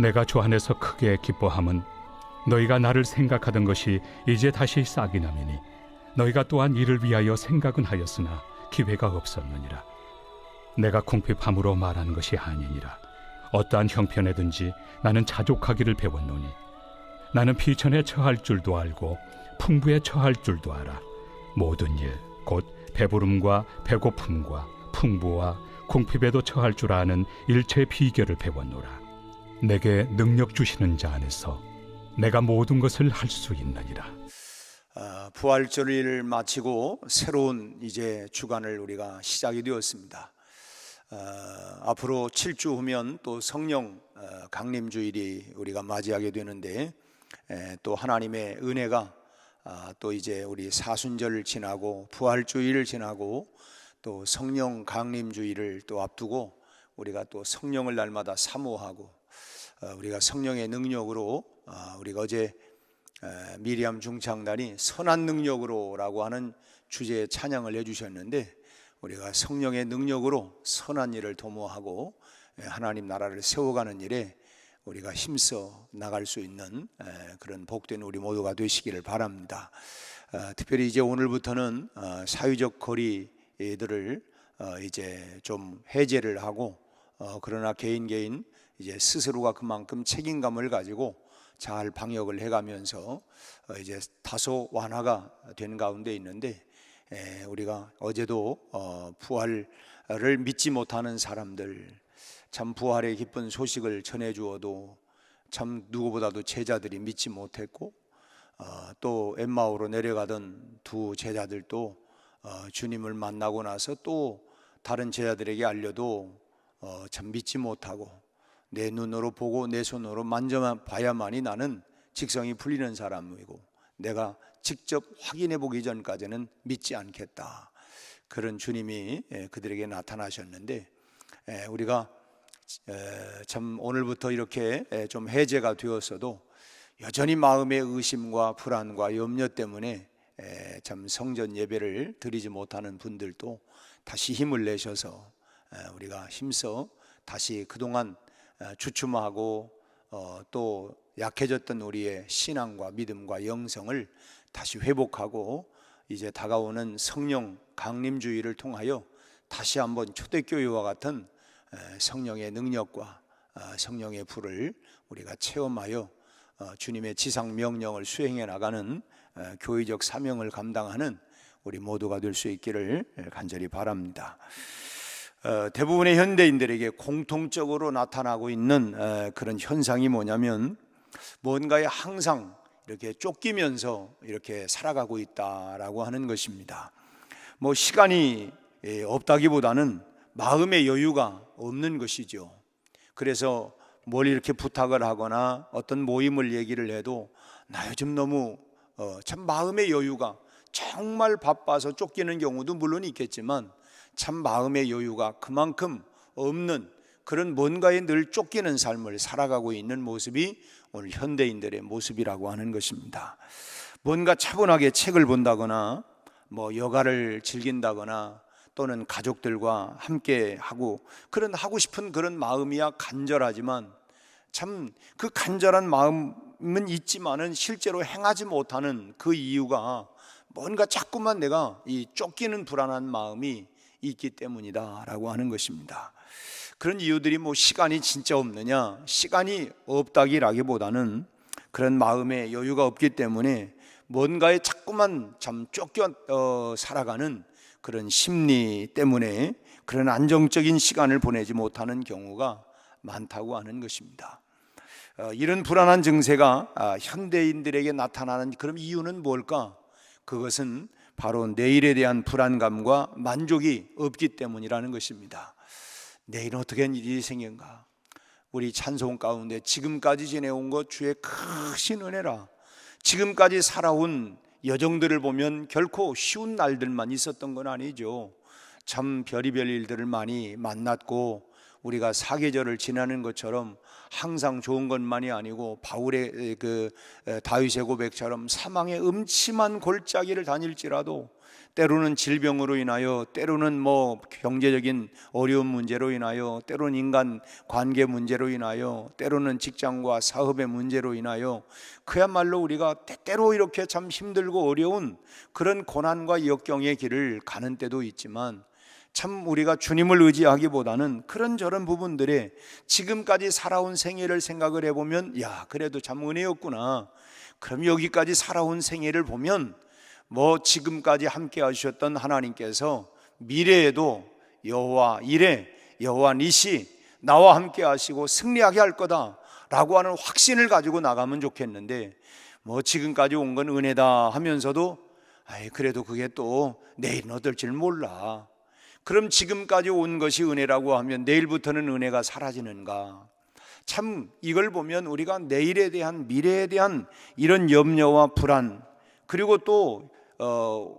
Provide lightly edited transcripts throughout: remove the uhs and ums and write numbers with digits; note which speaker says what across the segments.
Speaker 1: 내가 주 안에서 크게 기뻐함은 너희가 나를 생각하던 것이 이제 다시 싹이 나매니 너희가 또한 이를 위하여 생각은 하였으나 기회가 없었느니라. 내가 궁핍함으로 말하는 것이 아니니라. 어떠한 형편에든지 나는 자족하기를 배웠노니 나는 비천에 처할 줄도 알고 풍부에 처할 줄도 알아. 모든 일 곧 배부름과 배고픔과 풍부와 궁핍에도 처할 줄 아는 일체의 비결을 배웠노라. 내게 능력 주시는 자 안에서 내가 모든 것을 할 수 있느니라.
Speaker 2: 부활절을 마치고 새로운 이제 주간을 우리가 시작이 되었습니다. 앞으로 7주 후면 또 성령 강림주일이 우리가 맞이하게 되는데, 또 하나님의 은혜가 또 이제 우리 사순절을 지나고 부활주일을 지나고 또 성령 강림주일을 또 앞두고 우리가 또 성령을 날마다 사모하고 우리가 성령의 능력으로, 우리가 어제 미리암 중창단이 선한 능력으로라고 하는 주제의 찬양을 해주셨는데, 우리가 성령의 능력으로 선한 일을 도모하고 하나님 나라를 세워가는 일에 우리가 힘써 나갈 수 있는 그런 복된 우리 모두가 되시기를 바랍니다. 특별히 이제 오늘부터는 사회적 거리들을 이제 좀 해제를 하고, 그러나 개인 이제 스스로가 그만큼 책임감을 가지고 잘 방역을 해가면서 이제 다소 완화가 된 가운데 있는데, 우리가 어제도 부활을 믿지 못하는 사람들, 참 부활의 기쁜 소식을 전해주어도 참 누구보다도 제자들이 믿지 못했고, 또 엠마오로 내려가던 두 제자들도 주님을 만나고 나서 또 다른 제자들에게 알려도 참 믿지 못하고, 내 눈으로 보고 내 손으로 만져봐야만이 나는 직성이 풀리는 사람이고 내가 직접 확인해 보기 전까지는 믿지 않겠다, 그런 주님이 그들에게 나타나셨는데, 우리가 참 오늘부터 이렇게 좀 해제가 되었어도 여전히 마음의 의심과 불안과 염려 때문에 참 성전 예배를 드리지 못하는 분들도 다시 힘을 내셔서 우리가 힘써 다시 그동안 주춤하고 또 약해졌던 우리의 신앙과 믿음과 영성을 다시 회복하고, 이제 다가오는 성령 강림주의를 통하여 다시 한번 초대교회와 같은 성령의 능력과 성령의 불을 우리가 체험하여 주님의 지상 명령을 수행해 나가는 교회적 사명을 감당하는 우리 모두가 될 수 있기를 간절히 바랍니다. 대부분의 현대인들에게 공통적으로 나타나고 있는 그런 현상이 뭐냐면, 뭔가에 항상 이렇게 쫓기면서 이렇게 살아가고 있다라고 하는 것입니다. 뭐 시간이 없다기보다는 마음의 여유가 없는 것이죠. 그래서 뭘 이렇게 부탁을 하거나 어떤 모임을 얘기를 해도 나 요즘 너무 참 마음의 여유가, 정말 바빠서 쫓기는 경우도 물론 있겠지만 참 마음의 여유가 그만큼 없는 그런 뭔가에 늘 쫓기는 삶을 살아가고 있는 모습이 오늘 현대인들의 모습이라고 하는 것입니다. 뭔가 차분하게 책을 본다거나 뭐 여가를 즐긴다거나 또는 가족들과 함께 하고 싶은 그런 마음이야 간절하지만, 참 그 간절한 마음은 있지만은 실제로 행하지 못하는 그 이유가 뭔가 자꾸만 내가 이 쫓기는 불안한 마음이 있기 때문이다라고 하는 것입니다. 그런 이유들이 뭐 시간이 진짜 없느냐, 시간이 없다기라기보다는 그런 마음의 여유가 없기 때문에 뭔가에 자꾸만 참 쫓겨 살아가는 그런 심리 때문에 그런 안정적인 시간을 보내지 못하는 경우가 많다고 하는 것입니다. 이런 불안한 증세가 현대인들에게 나타나는 그런 이유는 뭘까? 그것은 바로 내일에 대한 불안감과 만족이 없기 때문이라는 것입니다. 내일은 어떻게 일이 생긴가? 우리 찬송 가운데 지금까지 지내온 것 주의 크신 은혜라, 지금까지 살아온 여정들을 보면 결코 쉬운 날들만 있었던 건 아니죠. 참 별의별 일들을 많이 만났고, 우리가 사계절을 지나는 것처럼 항상 좋은 것만이 아니고 바울의 그 다윗의 고백처럼 사망의 음침한 골짜기를 다닐지라도 때로는 질병으로 인하여, 때로는 뭐 경제적인 어려운 문제로 인하여, 때로는 인간 관계 문제로 인하여, 때로는 직장과 사업의 문제로 인하여, 그야말로 우리가 때때로 이렇게 참 힘들고 어려운 그런 고난과 역경의 길을 가는 때도 있지만, 참 우리가 주님을 의지하기보다는 그런저런 부분들에 지금까지 살아온 생애를 생각을 해보면, 야, 그래도 참 은혜였구나. 그럼 여기까지 살아온 생애를 보면 뭐 지금까지 함께 하셨던 하나님께서 미래에도 여호와 이레, 여호와 니시 나와 함께 하시고 승리하게 할 거다라고 하는 확신을 가지고 나가면 좋겠는데, 뭐 지금까지 온 건 은혜다 하면서도 그래도 그게 또 내일은 어떨지 몰라. 그럼 지금까지 온 것이 은혜라고 하면 내일부터는 은혜가 사라지는가? 참 이걸 보면 우리가 내일에 대한, 미래에 대한 이런 염려와 불안, 그리고 또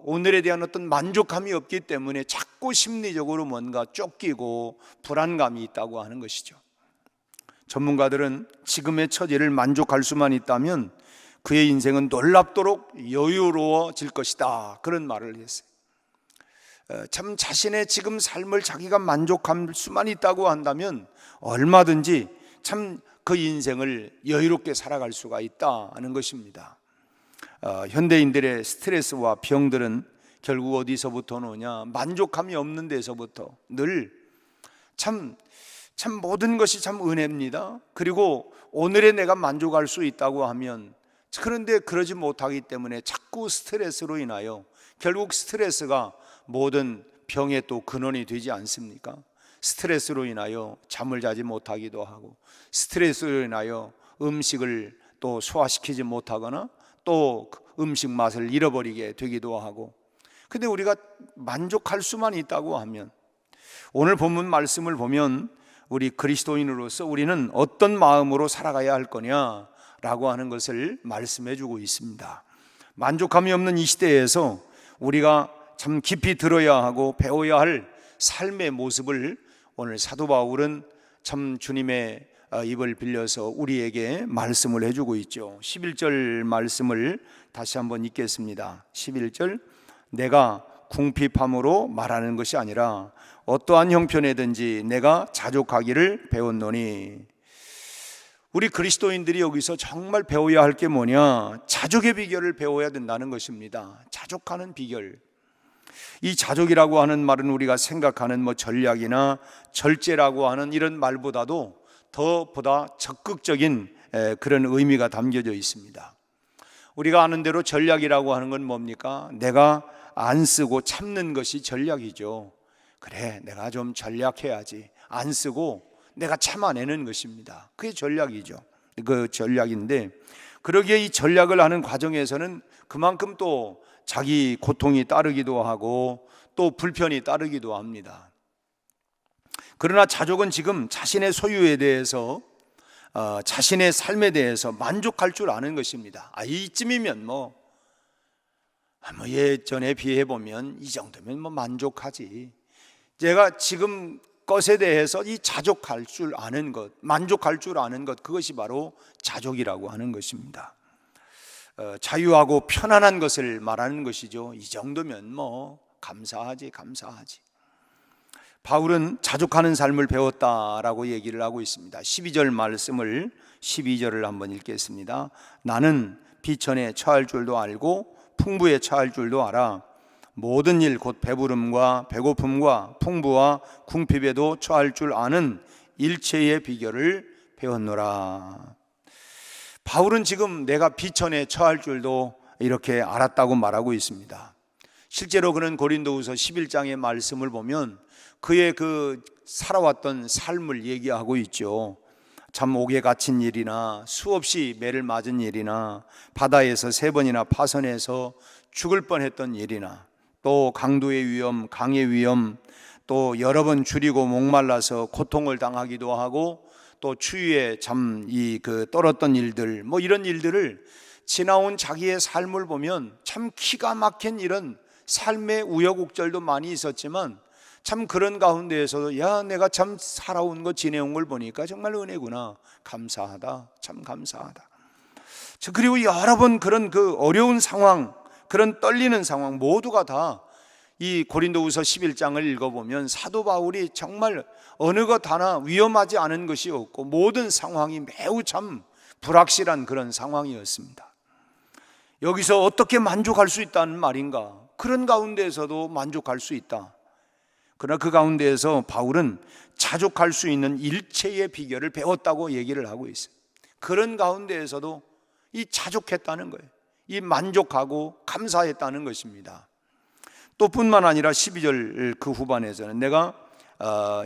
Speaker 2: 오늘에 대한 어떤 만족감이 없기 때문에 자꾸 심리적으로 뭔가 쫓기고 불안감이 있다고 하는 것이죠. 전문가들은 지금의 처지를 만족할 수만 있다면 그의 인생은 놀랍도록 여유로워질 것이다, 그런 말을 했어요. 참 자신의 지금 삶을 자기가 만족할 수만 있다고 한다면 얼마든지 참 그 인생을 여유롭게 살아갈 수가 있다는 것입니다. 현대인들의 스트레스와 병들은 결국 어디서부터 오냐? 만족감이 없는 데서부터. 늘 참 모든 것이 참 은혜입니다. 그리고 오늘에 내가 만족할 수 있다고 하면, 그런데 그러지 못하기 때문에 자꾸 스트레스로 인하여, 결국 스트레스가 모든 병의 또 근원이 되지 않습니까? 스트레스로 인하여 잠을 자지 못하기도 하고, 스트레스로 인하여 음식을 또 소화시키지 못하거나 또 음식 맛을 잃어버리게 되기도 하고. 근데 우리가 만족할 수만 있다고 하면, 오늘 본문 말씀을 보면 우리 그리스도인으로서 우리는 어떤 마음으로 살아가야 할 거냐라고 하는 것을 말씀해 주고 있습니다. 만족감이 없는 이 시대에서 우리가 참 깊이 들어야 하고 배워야 할 삶의 모습을 오늘 사도 바울은 참 주님의 입을 빌려서 우리에게 말씀을 해주고 있죠. 11절 말씀을 다시 한번 읽겠습니다. 11절, 내가 궁핍함으로 말하는 것이 아니라 어떠한 형편에든지 내가 자족하기를 배웠노니. 우리 그리스도인들이 여기서 정말 배워야 할 게 뭐냐? 자족의 비결을 배워야 된다는 것입니다. 자족하는 비결. 이 자족이라고 하는 말은 우리가 생각하는 뭐 전략이나 절제라고 하는 이런 말보다도 보다 적극적인 그런 의미가 담겨져 있습니다. 우리가 아는 대로 전략이라고 하는 건 뭡니까? 내가 안 쓰고 참는 것이 전략이죠. 그래, 내가 좀 전략해야지. 안 쓰고 내가 참아내는 것입니다. 그게 전략이죠. 그 전략인데, 그러기에 이 전략을 하는 과정에서는 그만큼 또 자기 고통이 따르기도 하고 또 불편이 따르기도 합니다. 그러나 자족은 지금 자신의 소유에 대해서, 자신의 삶에 대해서 만족할 줄 아는 것입니다. 이쯤이면 뭐 예전에 비해 보면 이 정도면 뭐 만족하지. 제가 지금 것에 대해서 이 자족할 줄 아는 것, 만족할 줄 아는 것, 그것이 바로 자족이라고 하는 것입니다. 자유하고 편안한 것을 말하는 것이죠. 이 정도면 뭐 감사하지. 바울은 자족하는 삶을 배웠다라고 얘기를 하고 있습니다. 12절 말씀을, 12절을 한번 읽겠습니다. 나는 비천에 처할 줄도 알고 풍부에 처할 줄도 알아. 모든 일 곧 배부름과 배고픔과 풍부와 궁핍에도 처할 줄 아는 일체의 비결을 배웠노라. 바울은 지금 내가 비천에 처할 줄도 이렇게 알았다고 말하고 있습니다. 실제로 그는 고린도후서 11장의 말씀을 보면 그의 그 살아왔던 삶을 얘기하고 있죠. 참 옥에 갇힌 일이나 수없이 매를 맞은 일이나 바다에서 3번이나 파선해서 죽을 뻔했던 일이나 또 강도의 위험, 강의 위험, 또 여러 번 줄이고 목말라서 고통을 당하기도 하고 또 추위에 참 떨었던 일들, 뭐 이런 일들을 지나온 자기의 삶을 보면 참 기가 막힌 이런 삶의 우여곡절도 많이 있었지만, 참 그런 가운데에서도 야, 내가 참 살아온 거, 지내온 걸 보니까 정말 은혜구나, 감사하다, 참 감사하다. 그리고 여러 번 그런 그 어려운 상황, 그런 떨리는 상황 모두가 다 이 고린도후서 11장을 읽어보면 사도 바울이 정말 어느 것 하나 위험하지 않은 것이 없고 모든 상황이 매우 참 불확실한 그런 상황이었습니다. 여기서 어떻게 만족할 수 있다는 말인가? 그런 가운데에서도 만족할 수 있다. 그러나 그 가운데에서 바울은 자족할 수 있는 일체의 비결을 배웠다고 얘기를 하고 있어요. 그런 가운데에서도 이 자족했다는 거예요. 이 만족하고 감사했다는 것입니다. 또 뿐만 아니라 12절 그 후반에서는 내가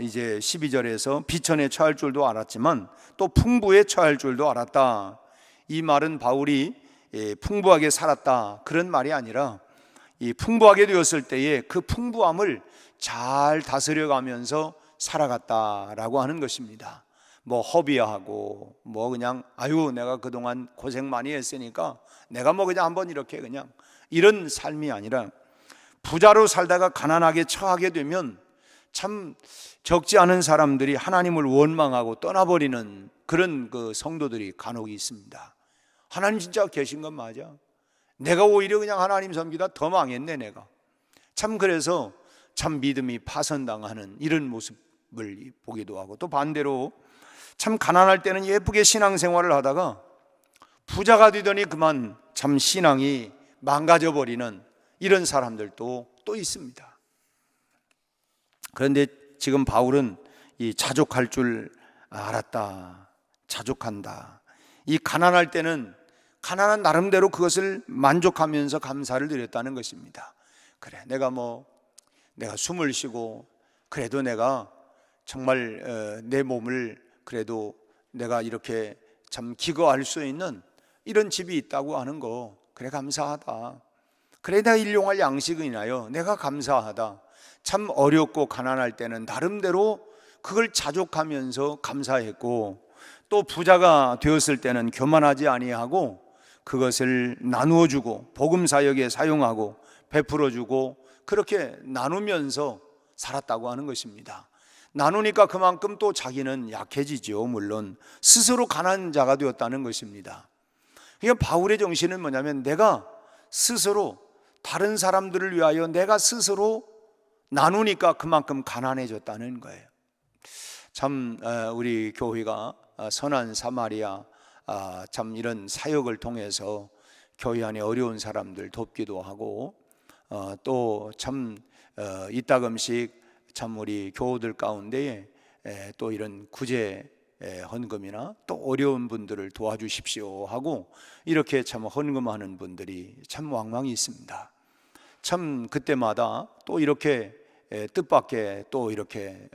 Speaker 2: 이제 12절에서 비천에 처할 줄도 알았지만 또 풍부에 처할 줄도 알았다. 이 말은 바울이 풍부하게 살았다 그런 말이 아니라 이 풍부하게 되었을 때에 그 풍부함을 잘 다스려가면서 살아갔다라고 하는 것입니다. 뭐 허비하고 뭐 그냥 아유 내가 그동안 고생 많이 했으니까 내가 뭐 그냥 한번 이렇게 그냥 이런 삶이 아니라 부자로 살다가 가난하게 처하게 되면 참 적지 않은 사람들이 하나님을 원망하고 떠나버리는 그런 그 성도들이 간혹 있습니다. 하나님 진짜 계신 건 맞아. 내가 오히려 그냥 하나님 섬기다 더 망했네 내가. 참 그래서 참 믿음이 파선당하는 이런 모습을 보기도 하고 또 반대로 참 가난할 때는 예쁘게 신앙생활을 하다가 부자가 되더니 그만 참 신앙이 망가져 버리는 이런 사람들도 또 있습니다. 그런데 지금 바울은 이 자족할 줄 알았다, 자족한다. 이 가난할 때는 가난한 나름대로 그것을 만족하면서 감사를 드렸다는 것입니다. 그래 내가 숨을 쉬고 그래도 내가 정말 내 몸을 그래도 내가 이렇게 참 기거할 수 있는 이런 집이 있다고 하는 거 그래 감사하다. 그래 내가 일용할 양식을 인하여 내가 감사하다. 참 어렵고 가난할 때는 나름대로 그걸 자족하면서 감사했고 또 부자가 되었을 때는 교만하지 아니하고 그것을 나누어 주고 복음 사역에 사용하고 베풀어 주고 그렇게 나누면서 살았다고 하는 것입니다. 나누니까 그만큼 또 자기는 약해지죠. 물론 스스로 가난한 자가 되었다는 것입니다. 그러니까 바울의 정신은 뭐냐면 내가 스스로 다른 사람들을 위하여 내가 스스로 나누니까 그만큼 가난해졌다는 거예요. 참 우리 교회가 선한 사마리아 참 이런 사역을 통해서 교회 안에 어려운 사람들 돕기도 하고 또 참 이따금씩 참 우리 교우들 가운데에 또 이런 구제 헌금이나 또 어려운 분들을 도와주십시오 하고 이렇게 참 헌금하는 분들이 참 왕왕 있습니다. 참 그때마다 또 이렇게 뜻밖의 또 이렇게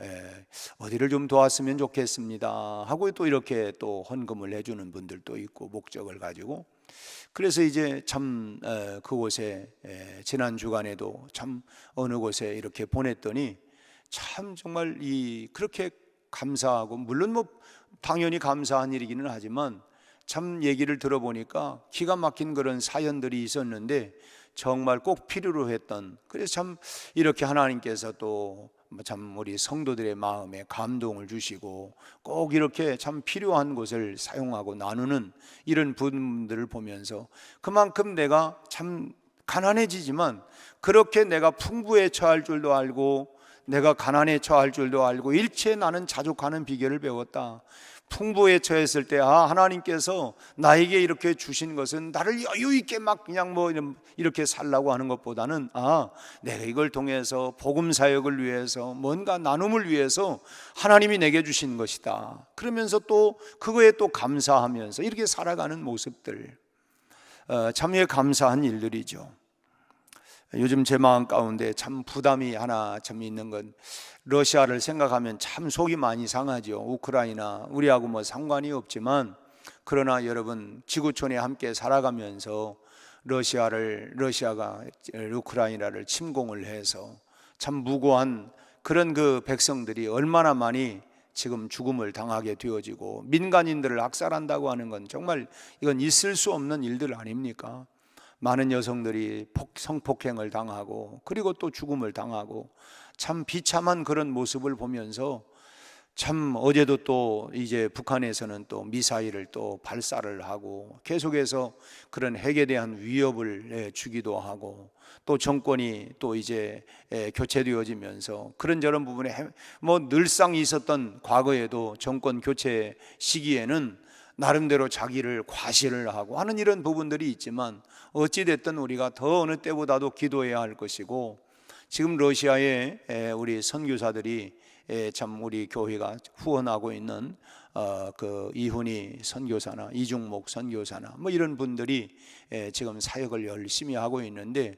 Speaker 2: 어디를 좀 도왔으면 좋겠습니다 하고 또 이렇게 또 헌금을 해주는 분들도 있고 목적을 가지고 그래서 이제 참 그곳에 지난 주간에도 참 어느 곳에 이렇게 보냈더니 참 정말 그렇게 감사하고 물론 뭐 당연히 감사한 일이기는 하지만 참 얘기를 들어보니까 기가 막힌 그런 사연들이 있었는데 정말 꼭 필요로 했던 그래서 참 이렇게 하나님께서 또 참 우리 성도들의 마음에 감동을 주시고 꼭 이렇게 참 필요한 곳을 사용하고 나누는 이런 분들을 보면서 그만큼 내가 참 가난해지지만 그렇게 내가 풍부에 처할 줄도 알고 내가 가난에 처할 줄도 알고 일체에 나는 자족하는 비결을 배웠다. 풍부에 처했을 때 하나님께서 나에게 이렇게 주신 것은 나를 여유 있게 막 그냥 뭐 이렇게 살라고 하는 것보다는 내가 이걸 통해서 복음 사역을 위해서 뭔가 나눔을 위해서 하나님이 내게 주신 것이다. 그러면서 또 그거에 또 감사하면서 이렇게 살아가는 모습들 참에 감사한 일들이죠. 요즘 제 마음 가운데 참 부담이 하나 참 있는 건 러시아를 생각하면 참 속이 많이 상하죠. 우크라이나 우리하고 뭐 상관이 없지만 그러나 여러분 지구촌에 함께 살아가면서 러시아가 우크라이나를 침공을 해서 참 무고한 그런 그 백성들이 얼마나 많이 지금 죽음을 당하게 되어지고 민간인들을 학살한다고 하는 건 정말 이건 있을 수 없는 일들 아닙니까? 많은 여성들이 성폭행을 당하고 그리고 또 죽음을 당하고 참 비참한 그런 모습을 보면서 참 어제도 또 이제 북한에서는 또 미사일을 또 발사를 하고 계속해서 그런 핵에 대한 위협을 주기도 하고, 또 정권이 또 이제 교체되어지면서 그런저런 부분에 뭐 늘상 있었던 과거에도 정권 교체 시기에는 나름대로 자기를 과시를 하고 하는 이런 부분들이 있지만, 어찌됐든 우리가 더 어느 때보다도 기도해야 할 것이고, 지금 러시아의 우리 선교사들이 참 우리 교회가 후원하고 있는 그 이훈희 선교사나 이중목 선교사나 뭐 이런 분들이 지금 사역을 열심히 하고 있는데,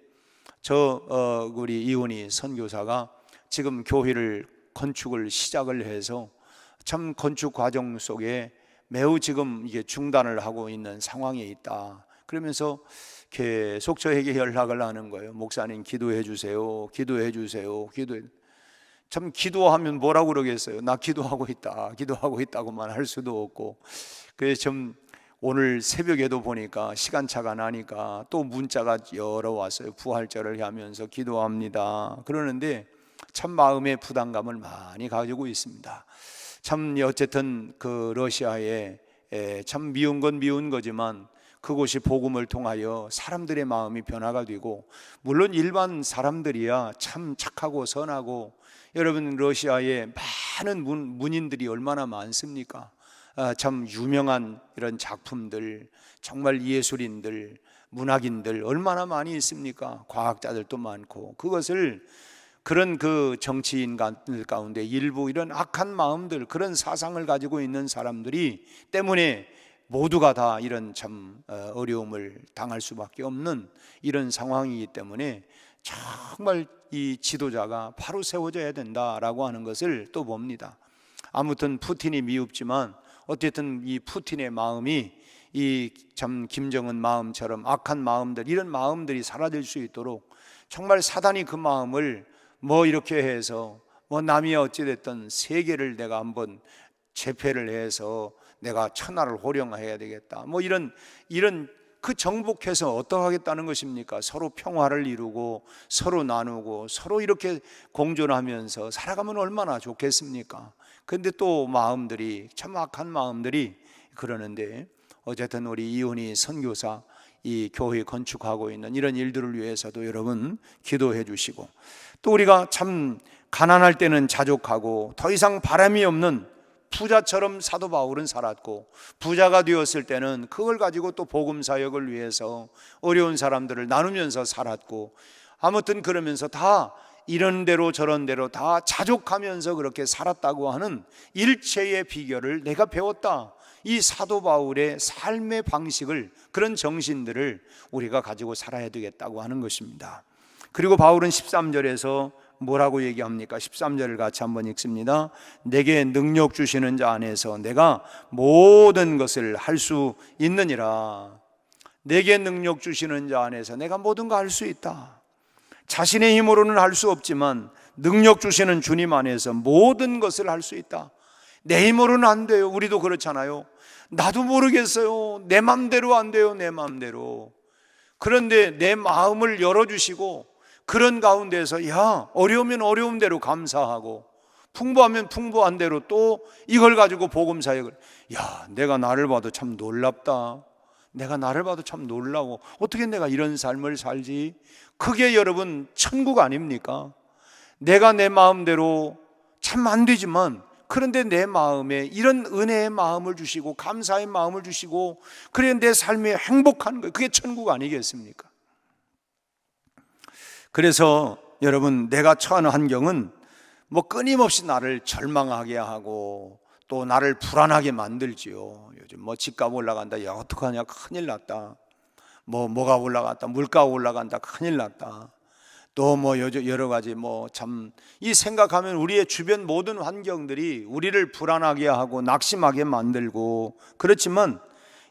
Speaker 2: 우리 이훈희 선교사가 지금 교회를 건축을 시작을 해서 참 건축 과정 속에 매우 지금 이게 중단을 하고 있는 상황에 있다. 그러면서 계속 저에게 연락을 하는 거예요. 목사님 기도해 주세요. 기도해 주세요. 참 기도하면 뭐라고 그러겠어요. 나 기도하고 있다. 기도하고 있다고만 할 수도 없고. 그래서 좀 오늘 새벽에도 보니까 시간차가 나니까 또 문자가 여러 왔어요. 부활절을 하면서 기도합니다. 그러는데 참 마음의 부담감을 많이 가지고 있습니다. 참 어쨌든 그 러시아에 참 미운 건 미운 거지만 그곳이 복음을 통하여 사람들의 마음이 변화가 되고, 물론 일반 사람들이야 참 착하고 선하고, 여러분 러시아에 많은 문인들이 얼마나 많습니까? 참 유명한 이런 작품들, 정말 예술인들, 문학인들 얼마나 많이 있습니까? 과학자들도 많고, 그것을 그런 그 정치인들 가운데 일부 이런 악한 마음들, 그런 사상을 가지고 있는 사람들이 때문에 모두가 다 이런 참 어려움을 당할 수밖에 없는 이런 상황이기 때문에 정말 이 지도자가 바로 세워져야 된다라고 하는 것을 또 봅니다. 아무튼 푸틴이 미흡지만 어쨌든 이 푸틴의 마음이 이 참 김정은 마음처럼 악한 마음들, 이런 마음들이 사라질 수 있도록 정말 사단이 그 마음을 뭐 이렇게 해서 뭐 남이 어찌됐든 세계를 내가 한번 제패를 해서 내가 천하를 호령해야 되겠다, 뭐 이런 그 정복해서 어떻게 하겠다는 것입니까? 서로 평화를 이루고 서로 나누고 서로 이렇게 공존하면서 살아가면 얼마나 좋겠습니까? 근데 또 마음들이 참 악한 마음들이 그러는데, 어쨌든 우리 이훈희 선교사 이 교회 건축하고 있는 이런 일들을 위해서도 여러분 기도해 주시고, 또 우리가 참 가난할 때는 자족하고 더 이상 바람이 없는 부자처럼 사도 바울은 살았고, 부자가 되었을 때는 그걸 가지고 또 복음 사역을 위해서 어려운 사람들을 나누면서 살았고, 아무튼 그러면서 다 이런 대로 저런 대로 다 자족하면서 그렇게 살았다고 하는 일체의 비결을 내가 배웠다. 이 사도 바울의 삶의 방식을, 그런 정신들을 우리가 가지고 살아야 되겠다고 하는 것입니다. 그리고 바울은 13절에서 뭐라고 얘기합니까? 13절을 같이 한번 읽습니다. 내게 능력 주시는 자 안에서 내가 모든 것을 할 수 있느니라. 내게 능력 주시는 자 안에서 내가 모든 거 할 수 있다. 자신의 힘으로는 할 수 없지만 능력 주시는 주님 안에서 모든 것을 할 수 있다. 내 힘으로는 안 돼요. 우리도 그렇잖아요. 나도 모르겠어요. 내 마음대로 안 돼요. 내 마음대로. 그런데 내 마음을 열어주시고, 그런 가운데서 야, 어려우면 어려운 대로 감사하고, 풍부하면 풍부한 대로 또 이걸 가지고 복음 사역을, 야, 내가 나를 봐도 참 놀랍다. 내가 나를 봐도 참 놀라고, 어떻게 내가 이런 삶을 살지? 그게 여러분 천국 아닙니까? 내가 내 마음대로 참 안 되지만, 그런데 내 마음에 이런 은혜의 마음을 주시고 감사의 마음을 주시고, 그래 내 삶이 행복한 거예요. 그게 천국 아니겠습니까? 그래서 여러분, 내가 처한 환경은 뭐 끊임없이 나를 절망하게 하고 또 나를 불안하게 만들지요. 요즘 뭐 집값 올라간다, 야 어떡하냐, 큰일 났다. 뭐가 올라갔다, 물가가 올라간다, 큰일 났다. 또 뭐 여러 가지 뭐 참 이 생각하면 우리의 주변 모든 환경들이 우리를 불안하게 하고 낙심하게 만들고, 그렇지만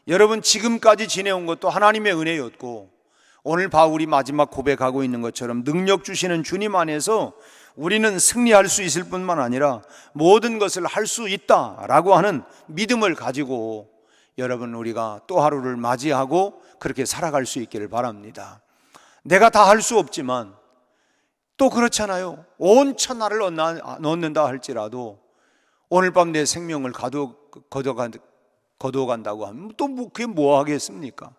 Speaker 2: 여러분 지금까지 지내온 것도 하나님의 은혜였고, 오늘 바울이 마지막 고백하고 있는 것처럼 능력 주시는 주님 안에서 우리는 승리할 수 있을 뿐만 아니라 모든 것을 할 수 있다라고 하는 믿음을 가지고 여러분 우리가 또 하루를 맞이하고 그렇게 살아갈 수 있기를 바랍니다. 내가 다 할 수 없지만 또 그렇잖아요. 온 천하를 얻는다 할지라도 오늘 밤 내 생명을 거둬간다고 하면 또 그게 뭐 하겠습니까?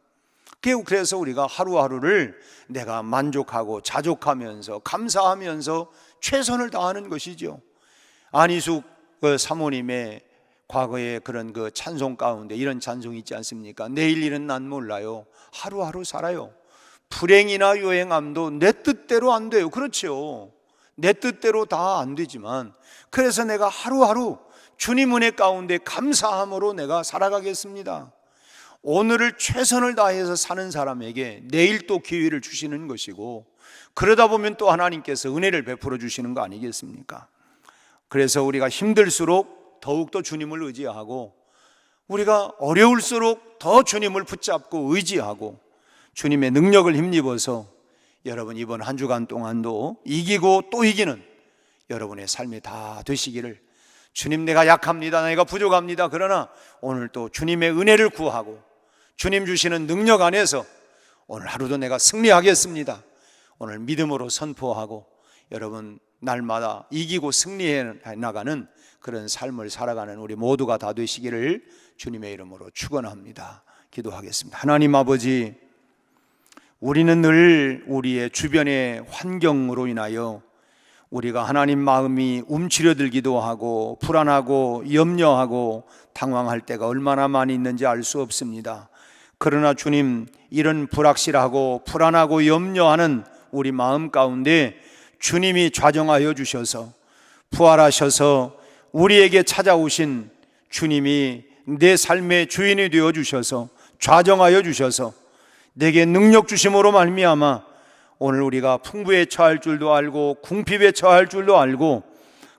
Speaker 2: 그래서 우리가 하루하루를 내가 만족하고 자족하면서 감사하면서 최선을 다하는 것이죠. 안희숙 사모님의 과거의 그런 그 찬송 가운데 이런 찬송이 있지 않습니까? 내일 일은 난 몰라요. 하루하루 살아요. 불행이나 요행함도 내 뜻대로 안 돼요. 그렇죠. 내 뜻대로 다 안 되지만 그래서 내가 하루하루 주님 은혜 가운데 감사함으로 내가 살아가겠습니다. 오늘을 최선을 다해서 사는 사람에게 내일 또 기회를 주시는 것이고, 그러다 보면 또 하나님께서 은혜를 베풀어 주시는 거 아니겠습니까? 그래서 우리가 힘들수록 더욱더 주님을 의지하고, 우리가 어려울수록 더 주님을 붙잡고 의지하고 주님의 능력을 힘입어서 여러분 이번 한 주간 동안도 이기고 또 이기는 여러분의 삶이 다 되시기를, 주님 내가 약합니다, 내가 부족합니다, 그러나 오늘 또 주님의 은혜를 구하고 주님 주시는 능력 안에서 오늘 하루도 내가 승리하겠습니다, 오늘 믿음으로 선포하고 여러분 날마다 이기고 승리해 나가는 그런 삶을 살아가는 우리 모두가 다 되시기를 주님의 이름으로 축원합니다. 기도하겠습니다. 하나님 아버지, 우리는 늘 우리의 주변의 환경으로 인하여 우리가 하나님 마음이 움츠려들기도 하고 불안하고 염려하고 당황할 때가 얼마나 많이 있는지 알 수 없습니다. 그러나 주님, 이런 불확실하고 불안하고 염려하는 우리 마음 가운데 주님이 좌정하여 주셔서 부활하셔서 우리에게 찾아오신 주님이 내 삶의 주인이 되어 주셔서 좌정하여 주셔서 내게 능력 주심으로 말미암아 오늘 우리가 풍부에 처할 줄도 알고 궁핍에 처할 줄도 알고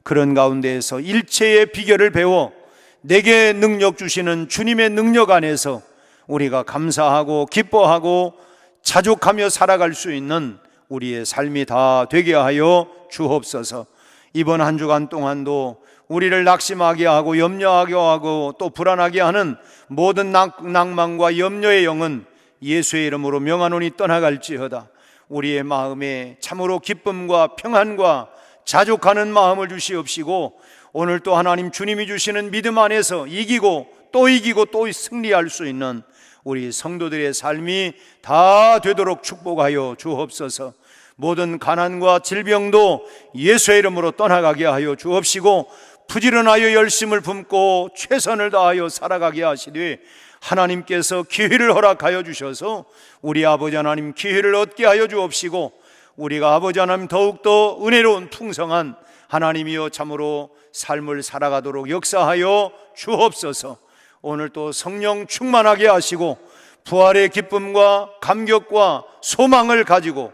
Speaker 2: 그런 가운데에서 일체의 비결을 배워 내게 능력 주시는 주님의 능력 안에서 우리가 감사하고 기뻐하고 자족하며 살아갈 수 있는 우리의 삶이 다 되게 하여 주옵소서. 이번 한 주간 동안도 우리를 낙심하게 하고 염려하게 하고 또 불안하게 하는 모든 낭만과 염려의 영은 예수의 이름으로 명하노니 떠나갈지어다. 우리의 마음에 참으로 기쁨과 평안과 자족하는 마음을 주시옵시고, 오늘 또 하나님 주님이 주시는 믿음 안에서 이기고 또 승리할 수 있는 우리 성도들의 삶이 다 되도록 축복하여 주옵소서. 모든 가난과 질병도 예수의 이름으로 떠나가게 하여 주옵시고, 부지런하여 열심을 품고 최선을 다하여 살아가게 하시되 하나님께서 기회를 허락하여 주셔서 우리 아버지 하나님 기회를 얻게 하여 주옵시고, 우리가 아버지 하나님 더욱더 은혜로운 풍성한 하나님이여 참으로 삶을 살아가도록 역사하여 주옵소서. 오늘 또 성령 충만하게 하시고 부활의 기쁨과 감격과 소망을 가지고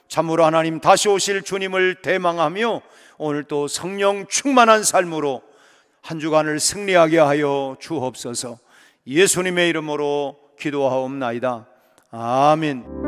Speaker 2: 참으로 하나님 다시 오실 주님을 대망하며 오늘 또 성령 충만한 삶으로 한 주간을 승리하게 하여 주옵소서. 예수님의 이름으로 기도하옵나이다. 아멘.